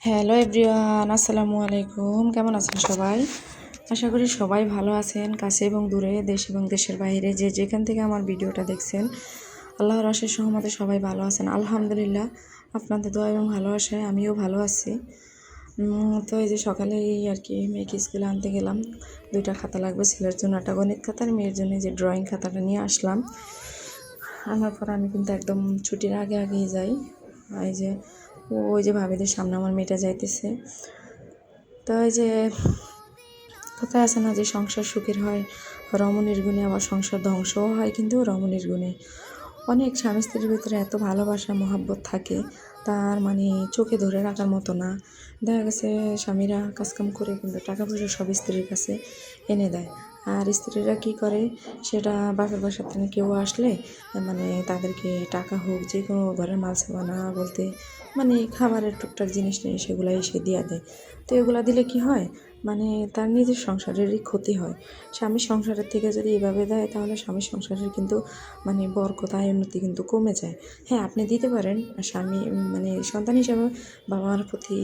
Hello everyone, আসসালামু আলাইকুম। কেমন আছেন সবাই? আশা করি সবাই ভালো আছেন, কাছে এবং দূরে, দেশ এবং দেশের বাইরে যে যেখান থেকে আমার ভিডিওটা দেখছেন। আল্লাহর অশেষ রহমতে সবাই ভালো আছেন আলহামদুলিল্লাহ। আপনাদের দোয়া এবং ভালোবাসায় আমিও ভালো আছি। তো এই যে সকালেই আর কি মেয়েকে স্কুলে আনতে গেলাম। 2টা খাতা লাগবে, ছেলের জন্য একটা গণিত খাতা আর মেয়ের জন্য যে ড্রয়িং খাতাটা নিয়ে আসলাম। আনার পর আমি কিন্তু একদম ছুটির আগে আগেই যাই। এই যে ওই যে ভাবিদের সামনে আমার মেয়েটা যাইতেছে। তো এই যে কথায় আছে না যে সংসার সুখের হয় রমণীর গুণে, আবার সংসার ধ্বংসও হয় কিন্তু রমণীর গুণে। অনেক স্বামী স্ত্রীর ভিতরে এত ভালোবাসা মহাব্বত থাকে, তার মানে চোখে ধরে রাখার মতো না। দেখা গেছে স্বামীরা কাজকাম করে কিন্তু টাকা পয়সা সব স্ত্রীর কাছে এনে দেয়, আর স্ত্রীরা কি করে, সেটা বাপের বাসার থেকে কেউ আসলে মানে তাদেরকে টাকা হোক, যে কোনো ঘরের মাল সামানা বলতে মানে খাবারের টুকটাক জিনিস নিয়ে সেগুলো এসে দিয়ে দেয়। তো এগুলো দিলে কি হয়, মানে তার নিজের সংসারেরই ক্ষতি হয়। স্বামীর সংসারের থেকে যদি এভাবে দেয় তাহলে স্বামীর সংসারের কিন্তু মানে বরকত আয় উন্নতি কিন্তু কমে যায়। হ্যাঁ, আপনি দিতে পারেন, স্বামী মানে সন্তান হিসাবে বাবা মার প্রতি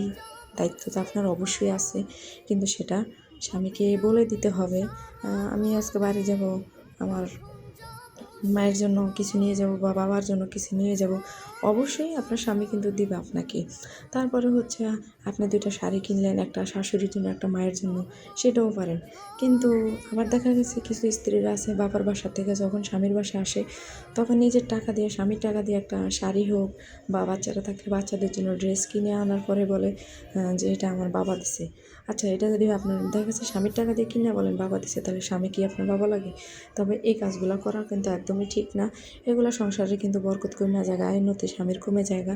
দায়িত্ব তো আপনার অবশ্যই আছে, কিন্তু সেটা স্বামীকে বলে দিতে হবে। আমি আজকে বাড়ি যাব, আমার মায়ের জন্য কিছু নিয়ে যাব বা বাবার জন্য কিছু নিয়ে যাব, অবশ্যই আপনার স্বামী কিন্তু দিবে আপনাকে। তারপরে হচ্ছে আপনি 2টা শাড়ি কিনলেন, একটা শাশুড়ির জন্য একটা মায়ের জন্য, সেটাও পারেন। কিন্তু আবার দেখা গেছে কিছু স্ত্রীরা আছে বাবার বাসা থেকে যখন স্বামীর বাসায় আসে তখন নিজের টাকা দিয়ে, স্বামীর টাকা দিয়ে একটা শাড়ি হোক বা বাচ্চারা থাকলে বাচ্চাদের জন্য ড্রেস কিনে আনার পরে বলে যে এটা আমার বাবা দিছে। আচ্ছা, এটা যদি আপনার দেখা গেছে স্বামীর টাকা দিয়ে কিনে বলেন বাবা দিছে, তাহলে স্বামী কি আপনার বাবা লাগে? তবে এই কাজগুলো করা কিন্তু একদমই ঠিক না। এগুলো সংসারে কিন্তু বরকত কমে জায়গা, উন্নতি স্বামীর কমে জায়গা।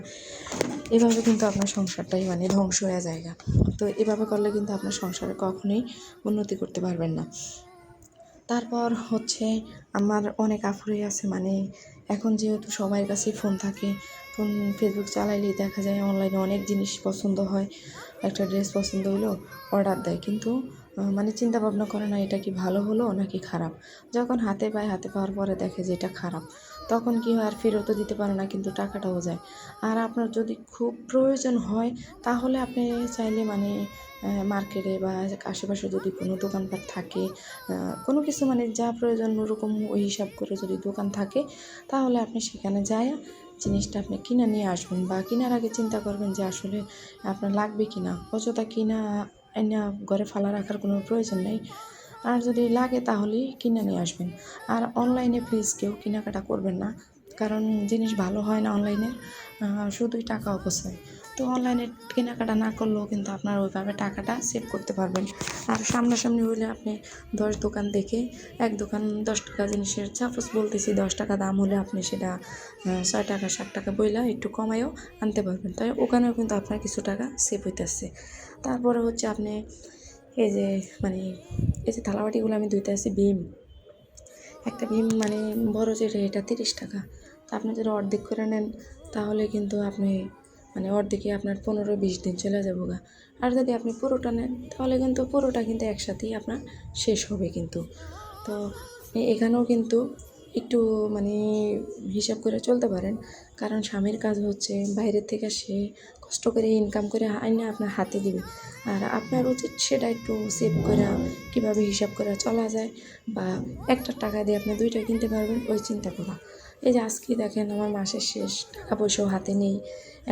এভাবে কিন্তু আপনার সংসারটাই মানে ধ্বংস হয়ে জায়গা। তো এভাবে করলে কিন্তু আপনার সংসারে কখনোই উন্নতি করতে পারবেন না। তারপর হচ্ছে আমার অনেক আপুরাই আছে, মানে এখন যেহেতু সবার কাছেই ফোন থাকে, ফোন ফেসবুক চালাইলেই দেখা যায় অনলাইনে অনেক জিনিস পছন্দ হয়। একটা ড্রেস পছন্দ হলো, অর্ডার দেয়, কিন্তু মানে চিন্তা ভাবনা করে না এটা কি ভালো হলো নাকি খারাপ। যখন হাতে পায়, হাতে পাওয়ার পরে দেখে যে এটা খারাপ, তখন কি হয়, আর ফেরতও দিতে পারে না, কিন্তু টাকাটাও যায়। আর আপনার যদি খুব প্রয়োজন হয় তাহলে আপনি চাইলে মানে মার্কেটে বা আশেপাশে যদি কোনো দোকানপাট থাকে, কোনো কিছু মানে যা প্রয়োজন ওরকম ওই হিসাব করে যদি দোকান থাকে, তাহলে আপনি সেখানে যায় জিনিসটা আপনি কিনে নিয়ে আসবেন, বা কেনার আগে চিন্তা করবেন যে আসলে আপনার লাগবে কি না। অযথা কিনা এনে ঘরে ফালা রাখার কোনো প্রয়োজন নেই। আর যদি লাগে তাহলেই কিনে নিয়ে আসবেন। আর অনলাইনে প্লিজ কেউ কেনাকাটা করবেন না, কারণ জিনিস ভালো হয় না অনলাইনে, শুধুই টাকা অপচয়। তো অনলাইনে কেনাকাটা না করলেও কিন্তু আপনার ওইভাবে টাকাটা সেভ করতে পারবেন। আর সামনাসামনি হলে আপনি 10 দোকান দেখে এক দোকান 10 টাকা জিনিসের, সাপোজ বলতেছি 10 টাকা দাম হলে আপনি সেটা 6 টাকা 7 টাকা বইলা একটু কমায়ও আনতে পারবেন, তাই ওখানেও কিন্তু আপনার কিছু টাকা সেভ হইতেছে। তারপরে হচ্ছে আপনি এই যে মানে এই যে থালাবাটিগুলো আমি ধুইতে আসি, ভীম একটা ভীম মানে বড় যেটা, এটা 30 টাকা। তো আপনি যদি অর্ধেক করে নেন তাহলে কিন্তু আপনি মানে অর্ধেকে আপনার 15-20 দিন চলে যাবো গা। আর যদি আপনি পুরোটা নেন তাহলে কিন্তু পুরোটা কিন্তু একসাথেই আপনার শেষ হবে কিন্তু। তো এখানেও কিন্তু একটু মানে হিসাব করে চলতে পারেন, কারণ স্বামীর কাজ হচ্ছে বাইরের থেকে সে কষ্ট করে ইনকাম করে আইনে আপনার হাতে দিবে, আর আপনার উচিত সেটা একটু সেভ করে কীভাবে হিসাব করে চলা যায়, বা একটা টাকা দিয়ে আপনি 2টা কিনতে পারবেন ওই চিন্তা করা। এই যে আজকে দেখেন আমার মাসের শেষ, টাকা পয়সাও হাতে নেই,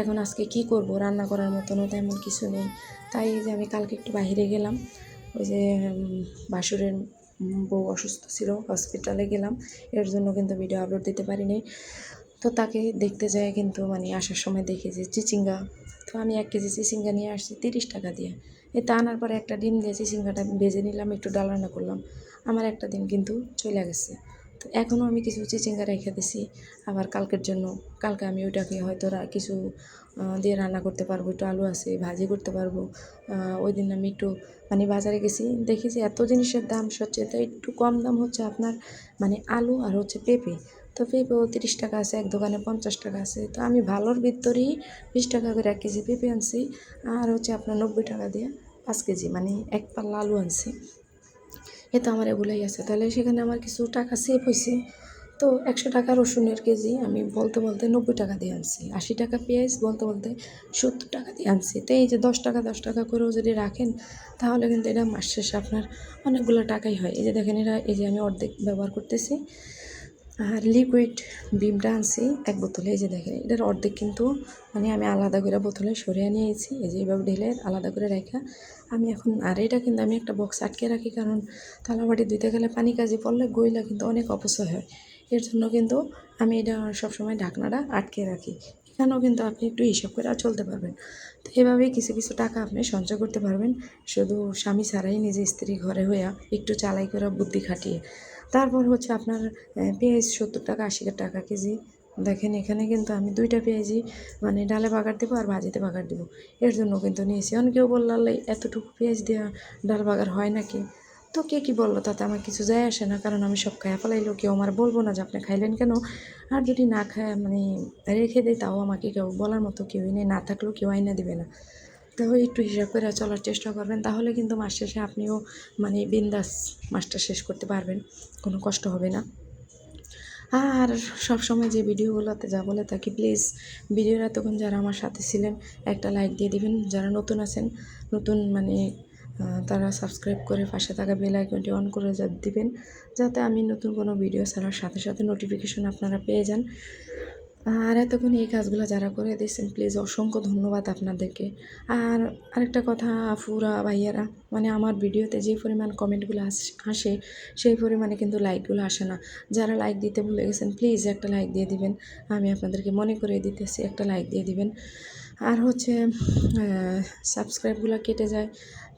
এখন আজকে কি করব, রান্না করার মতনও তেমন কিছু নেই। তাই এই যে আমি কালকে একটু বাইরে গেলাম, ওই যে বাসুরের বউ অসুস্থ ছিল, হসপিটালে গেলাম, এর জন্য কিন্তু ভিডিও আপলোড দিতে পারিনি। তো তাকে দেখতে যায় কিন্তু মানে আসার সময় দেখি যে চিচিঙ্গা, তো আমি 1 কেজি চিচিঙ্গা নিয়ে আসছি 30 টাকা দিয়ে। এটা আনার পরে একটা ডিম দিয়ে চিচিঙ্গাটা ভেজে নিলাম, একটু ডাল রান্না করলাম, আমার একটা দিন কিন্তু চলে গেছে। তো এখনও আমি কিছু চিচিঙ্গা রেখে দিছি আবার কালকের জন্য। কালকে আমি ওইটাকে হয়তো কিছু দিয়ে রান্না করতে পারবো, একটু আলু আছে ভাজি করতে পারবো। ওই দিন আমি একটু মানে বাজারে গেছি, দেখি যে এত জিনিসের দাম সবচেয়ে তো একটু কম দাম হচ্ছে আপনার মানে আলু আর হচ্ছে পেঁপে। তো পেঁপেও 30 টাকা আছে, এক দোকানে 50 টাকা আছে। তো আমি ভালোর ভিতরেই 20 টাকা করে 1 কেজি পেঁপে আনছি, আর হচ্ছে আপনার 90 টাকা দিয়ে 5 কেজি মানে 1 পাল্লা আলু আনছি। এ তো আমার এগুলোই আছে, তাহলে সেখানে আমার কিছু টাকা সেভ হয়েছে। তো 100 টাকা রসুনের কেজি আমি বলতে বলতে 90 টাকা দিয়ে আনছি, 80 টাকা পেঁয়াজ বলতে বলতে 70 টাকা দিয়ে আনছি। তো এই যে 10 টাকা করেও যদি রাখেন তাহলে কিন্তু এটা মাস শেষে আপনার অনেকগুলো টাকাই হয়। এই যে দেখেন এটা, এই যে আমি অর্ধেক ব্যবহার করতেছি। আর লিকুইড বিমটা আনছি 1 বোতলে। এই যে দেখেন এটার অর্ধেক কিন্তু মানে আমি আলাদা করে বোতলে সরিয়ে নিয়েছি। এই যে এইভাবে ঢেলে আলাদা করে রেখা আমি এখন, আর এটা কিন্তু আমি একটা বক্স আটকে রাখি, কারণ থালাবাটি ধুইতে গেলে পানি কাজে পড়লে গইলা কিন্তু অনেক অপচয় হয়। এর জন্য কিন্তু আমি এটা সবসময় ঢাকনাটা আটকে রাখি। এখানেও কিন্তু আপনি একটু হিসাব করে চলতে পারবেন। তো এভাবেই কিছু কিছু টাকা আপনি সঞ্চয় করতে পারবেন, শুধু স্বামী ছাড়াই নিজে স্ত্রী ঘরে হইয়া একটু চালাই করে বুদ্ধি খাটিয়ে। তারপর হচ্ছে আপনার পেঁয়াজ 70 টাকা 80 টাকা কেজি। দেখেন এখানে কিন্তু আমি 2টা পেঁয়াজই মানে ডালে বাগার দেবো আর ভাজিতে বাগার দেবো, এর জন্য কিন্তু নিয়েছি। অনেকেও বললো আল্লাহ এতটুকু পেঁয়াজ দেওয়া ডাল বাগার হয় নাকি? তো কে কী বললো তাতে আমার কিছু যায় আসে না, কারণ আমি সব খাইয়া ফেলাইলেও কেউ আমার বলবো না যে আপনি খাইলেন কেন। আর যদি না খায় মানে রেখে দেয় তাও আমাকে কেউ বলার মতো কেউই নেই, না থাকলেও কেউ আইনা দিবে না। তো একটু হিসাব করে চলার চেষ্টা করবেন, তাহলে কিন্তু মাস শেষে আপনিও মানে বিন্দাস মাসটা শেষ করতে পারবেন, কোনো কষ্ট হবে না। আর সবসময় যে ভিডিওগুলোতে যা বলে থাকি, প্লিজ ভিডিওর এতক্ষণ যারা আমার সাথে ছিলেন একটা লাইক দিয়ে দিবেন, যারা নতুন আছেন নতুন মানে তারা সাবস্ক্রাইব করে পাশে থাকা বেল আইকনটি অন করে দিবেন, যাতে আমি নতুন কোনো ভিডিও ছাড়ার সাথে সাথে নোটিফিকেশন আপনারা পেয়ে যান। আর এতক্ষণ এই কাজগুলো যারা করে দিয়েছেন প্লিজ অসংখ্য ধন্যবাদ আপনাদেরকে। আর আরেকটা কথা, আফুরা ভাইয়ারা মানে আমার ভিডিওতে যে পরিমাণ কমেন্টগুলো আসে সেই পরিমাণে কিন্তু লাইকগুলো আসে না। যারা লাইক দিতে ভুলে গেছেন প্লিজ একটা লাইক দিয়ে দিবেন, আমি আপনাদেরকে মনে করে দিতেছি একটা লাইক দিয়ে দিবেন। আর হচ্ছে সাবস্ক্রাইবগুলো কেটে যায়,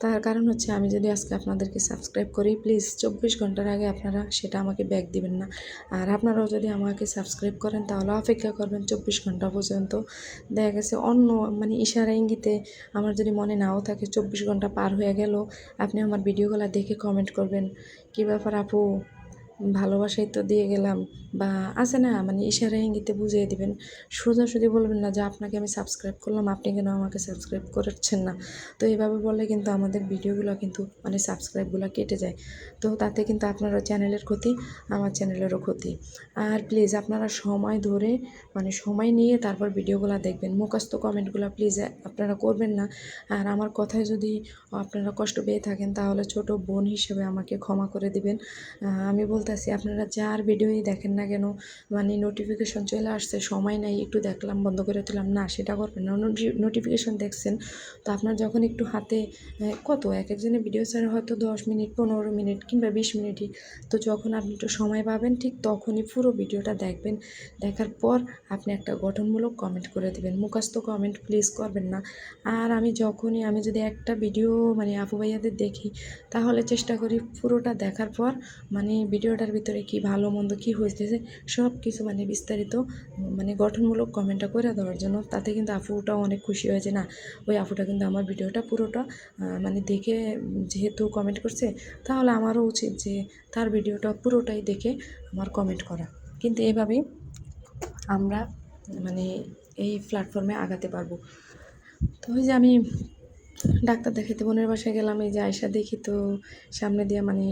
তার কারণ হচ্ছে আমি যদি আজকে আপনাদেরকে সাবস্ক্রাইব করি প্লিজ 24 ঘন্টার আগে আপনারা সেটা আমাকে ব্যাক দিবেন না। আর আপনারাও যদি আমাকে সাবস্ক্রাইব করেন তাহলে অপেক্ষা করবেন 24 ঘন্টা পর্যন্ত। দেখা গেছে অন্য মানে ইশারা ইঙ্গিতে আমার যদি মনে নাও থাকে 24 ঘন্টা পার হয়ে গেল আপনি আমার ভিডিওগুলো দেখে কমেন্ট করবেন, কী ব্যাপার আপু ভালোবাসাই তো দিয়ে গেলাম, বা আছে না মানে ইশারা ইঙ্গিতে বুঝিয়ে দিবেন। সোজাসুজি বলবেন না যে আপনাকে আমি সাবস্ক্রাইব করলাম আপনি কেন আমাকে সাবস্ক্রাইব করছেন না। তো এইভাবে বললে কিন্তু আমাদের ভিডিওগুলো কিন্তু মানে সাবস্ক্রাইবগুলো কেটে যায়। তো তাতে কিন্তু আপনারও চ্যানেলের ক্ষতি, আমার চ্যানেলেরও ক্ষতি। আর প্লিজ আপনারা সময় ধরে মানে সময় নিয়ে তারপর ভিডিওগুলো দেখবেন, মুখস্থ কমেন্টগুলো প্লিজ আপনারা করবেন না। আর আমার কথায় যদি আপনারা কষ্ট পেয়ে থাকেন তাহলে ছোট বোন হিসেবে আমাকে ক্ষমা করে দিবেন। আমি বলতেছি আপনারা যার ভিডিওই দেখেন না কেন মানে নোটিফিকেশন চলে আসছে সময় নাই একটু দেখলাম বন্ধ করে দিলাম, না সেটা করবেন না। নোটিফিকেশন দেখছেন তো আপনার যখন একটু হাতে কত এক একজনের ভিডিও ছাড়া হয়তো 10 মিনিট 15 মিনিট কিংবা 20 মিনিটই, তো যখন আপনি একটু সময় পাবেন ঠিক তখনই পুরো ভিডিওটা দেখবেন, দেখার পর আপনি একটা গঠনমূলক কমেন্ট করে দেবেন, মুখস্থ কমেন্ট প্লিজ করবেন না। আর আমি যদি একটা ভিডিও মানে আপু ভাইয়াদের দেখি তাহলে চেষ্টা করি পুরোটা দেখার পর মানে ভিডিওটার ভিতরে কি ভালো মন্দ কী হয়েছে সব কিছু মানে বিস্তারিত মানে গঠনমূলক কমেন্টটা করে দেওয়ার জন্য। তাতে কিন্তু আপুটাও অনেক খুশি হয়েছে, না ওই আপুটা কিন্তু আমার ভিডিওটা পুরোটা মানে দেখে যেহেতু কমেন্ট করছে তাহলে আমারও উচিত যে তার ভিডিওটা পুরোটাই দেখে আমার কমেন্ট করা। কিন্তু এভাবেই আমরা মানে এই প্ল্যাটফর্মে আগাতে পারবো। তো ওই যে আমি ডাক্তার দেখাতে বোনের বাসায় গেলাম, এই যে আয়সা দেখি তো সামনে দিয়ে মানে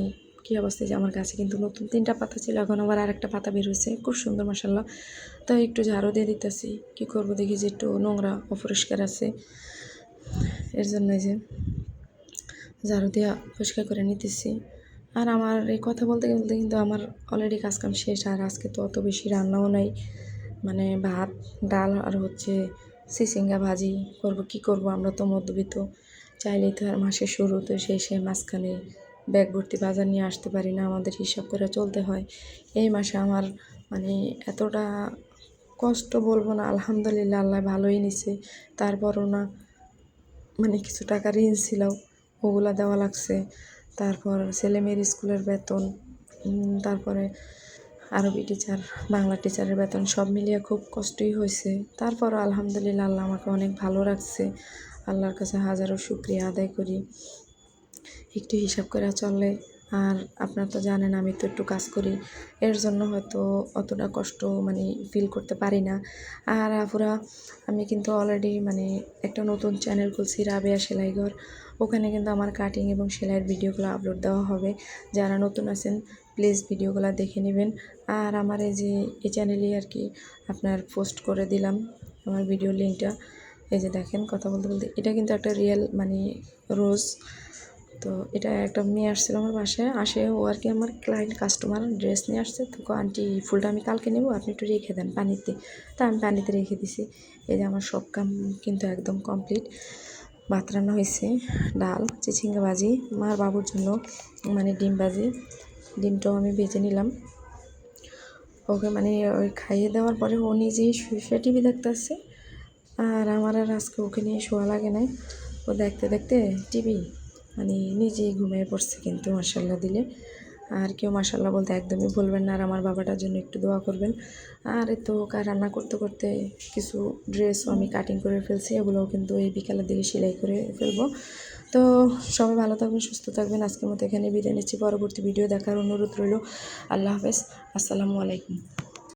কী অবস্থা, যে আমার গাছে কিন্তু নতুন 3টা পাতা ছিল, এখন আবার আরেকটা পাতা বের হয়েছে খুব সুন্দর মাশাআল্লাহ। তাই একটু ঝাড়ু দিয়ে দিতেছি, কী করবো দেখি যে একটু নোংরা অপরিষ্কার আছে, এর জন্য যে ঝাড়ু দিয়ে পরিষ্কার করে নিতেছি। আর আমার এই কথা বলতে বলতে কিন্তু আমার অলরেডি কাজকাম শেষ, আর আজকে তো অত বেশি রান্নাও নাই, মানে ভাত ডাল আর হচ্ছে চিচিঙ্গা ভাজি করব। কি করব, আমরা তো মধ্যবিত্ত, চাইলেই তো আর মাসের শুরু তো শেষে মাঝখানে ব্যাগ ভর্তি বাজার নিয়ে আসতে পারি না, আমাদের হিসাব করে চলতে হয়। এই মাসে আমার মানে এতটা কষ্ট বলবো না, আলহামদুলিল্লাহ আল্লাহ ভালোই নিছে, তারপরও না মানে কিছু টাকা ঋণ ছিল ওগুলা দেওয়া লাগছে, তারপর ছেলেমেয়ের স্কুলের বেতন, তারপরে আরবি টিচার বাংলা টিচারের বেতন, সব মিলিয়ে খুব কষ্টই হয়েছে। তারপরও আলহামদুলিল্লাহ আল্লাহ আমাকে অনেক ভালো রাখছে, আল্লাহর কাছে হাজারো শুকরিয়া আদায় করি। একটু হিসাব করে চললে, আর আপনারা তো জানেন আমি তো একটু কাজ করি, এর জন্য হয়তো অতটা কষ্ট মানে ফিল করতে পারি না। আর আপুরা আমি কিন্তু অলরেডি মানে একটা নতুন চ্যানেল খুলছি, রাবেয়া সেলাইঘর, ওখানে কিন্তু আমার কাটিং এবং সেলাইয়ের ভিডিওগুলো আপলোড দেওয়া হবে। যারা নতুন আছেন প্লিজ ভিডিওগুলো দেখে নেবেন। আর আমার এই যে এই চ্যানেলে আর কি আপনার পোস্ট করে দিলাম আমার ভিডিও লিঙ্কটা। এই যে দেখেন কথা বলতে বলতে, এটা কিন্তু একটা রিয়েল মানে রোজ। তো এটা একটা মেয়ে আসছিল আমার বাসায়, আসে ও আর কি আমার ক্লায়েন্ট কাস্টমার ড্রেস নিয়ে আসছে। তো আন্টি ফুলটা আমি কালকে নেবো, আপনি একটু রেখে দেন পানিতে। তা আমি পানিতে রেখে দিছি। এই যে আমার সব কাম কিন্তু একদম কমপ্লিট। ভাত রান্না হয়েছে, ডাল, চিচিঙ্গা ভাজি, মার বাবুর জন্য মানে ডিম ভাজি, ডিমটাও আমি ভেজে নিলাম। ওকে মানে ওই খাইয়ে দেওয়ার পরে ও নিজেই শুয়ে টিভি দেখতেছে। আর আমার আর আজকে ওকে নিয়ে শোয়া লাগে নাই। ও দেখতে দেখতে টিভি মানে নিজেই ঘুমিয়ে পড়ছে কিন্তু মাশাল্লাহ দিলে। আর কেউ মাশাল্লাহ বলতে একদমই ভুলবেন না। আর আমার বাবাটার জন্য একটু দোয়া করবেন। আর এই তো রান্না করতে করতে কিছু ড্রেসও আমি কাটিং করে ফেলছি, এগুলোও কিন্তু এই বিকালের দিকে সেলাই করে ফেলবো। তো সবাই ভালো থাকবেন, সুস্থ থাকবেন। আজকের মতো এখানে বিদায় নিচ্ছি। পরবর্তী ভিডিও দেখার অনুরোধ রইল। আল্লাহ হাফেজ, আসসালামু আলাইকুম।